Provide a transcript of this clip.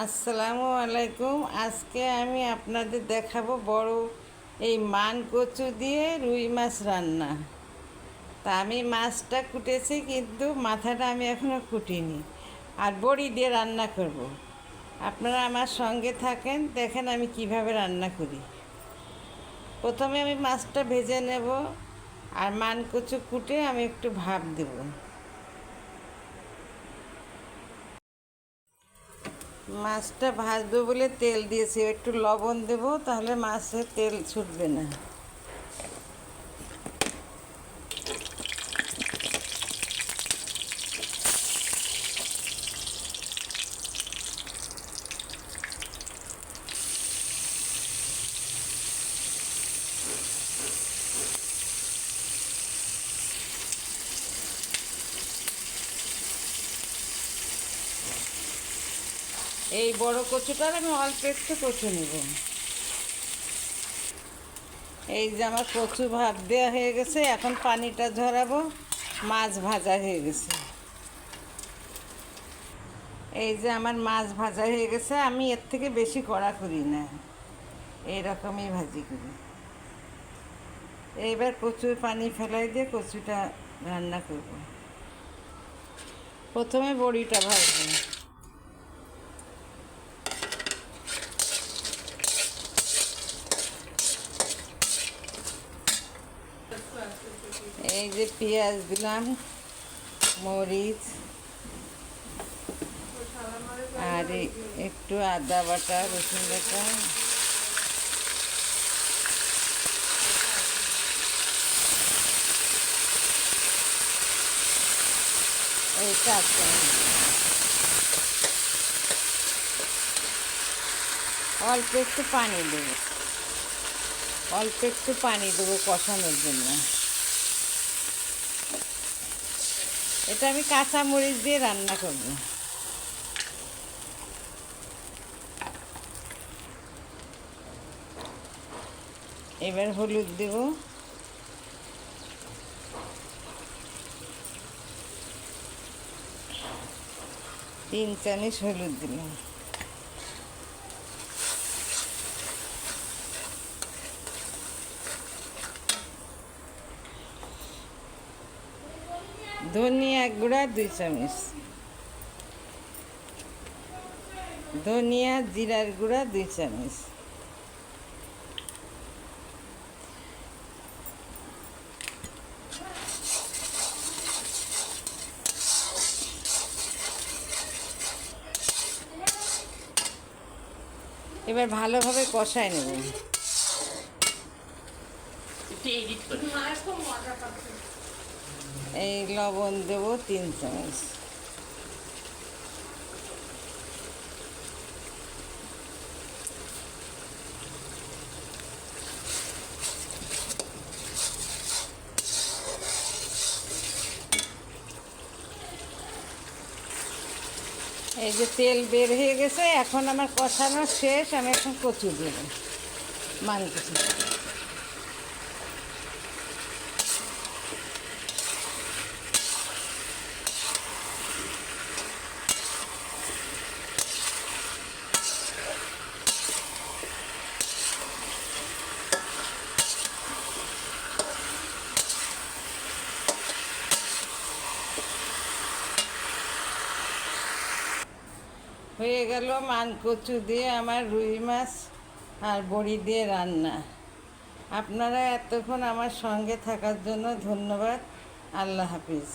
আসসালামু আলাইকুম। আজকে আমি আপনাদের দেখাবো বড় এই মান কচু দিয়ে রুই মাছ রান্না। তা আমি মাছটা কুটেছি, কিন্তু মাথাটা আমি এখনও কুটিনি। আর বড়ি দিয়ে রান্না করব। আপনারা আমার সঙ্গে থাকেন, দেখেন আমি কিভাবে রান্না করি। প্রথমে আমি মাছটা ভেজে নেব, আর মান কচু কুটে আমি একটু ভাপ দেব। মাছটা ভাজবো বলে তেল দিয়েছি, একটু লবণ দেবো, তাহলে মাছে তেল ছুটবে না। এই বড় কচুটার আমি অল্প একটু কচু নেব। এই যে আমার কচু ভাপ দেওয়া হয়ে গেছে, এখন পানিটা ঝরাবো। মাছ ভাজা হয়ে গেছে। এই যে আমার মাছ ভাজা হয়ে গেছে, আমি এর থেকে বেশি কড়া করি না, এইরকমই ভাজি করি। এইবার কচুর পানি ফেলাই দিয়ে কচুটা রান্না করব। প্রথমে বড়িটা ভাজবো। এই যে পেঁয়াজ দিলাম, মরিচ, আর একটু আদা বাটা, রসুন বাটা, এই চারটা। অল্প একটু পানি দেবো, অল্প একটু পানি দেবো কষানোর জন্য। এটা আমি কাঁচা মরিচ দিয়ে রান্না করব। এবার হলুদ দেব, 3 চামচ হলুদ দিলাম। ধনিয়া গুঁড়া 2 চামচ, ধনিয়া জিরার গুঁড়া 2 চামচ। এবার ভালোভাবে কষায় নেব। এই লবণ দেবো 3 চামচ। এই যে তেল বের হয়ে গেছে, এখন আমার কষানো শেষ। আমি এখন কচু দেব, মান কচু। হয়ে গেল মান কচু দিয়ে আমার রুই মাছ আর বড়ি দিয়ে রান্না। আপনারা এতক্ষণ আমার সঙ্গে থাকার জন্য ধন্যবাদ। আল্লাহ হাফিজ।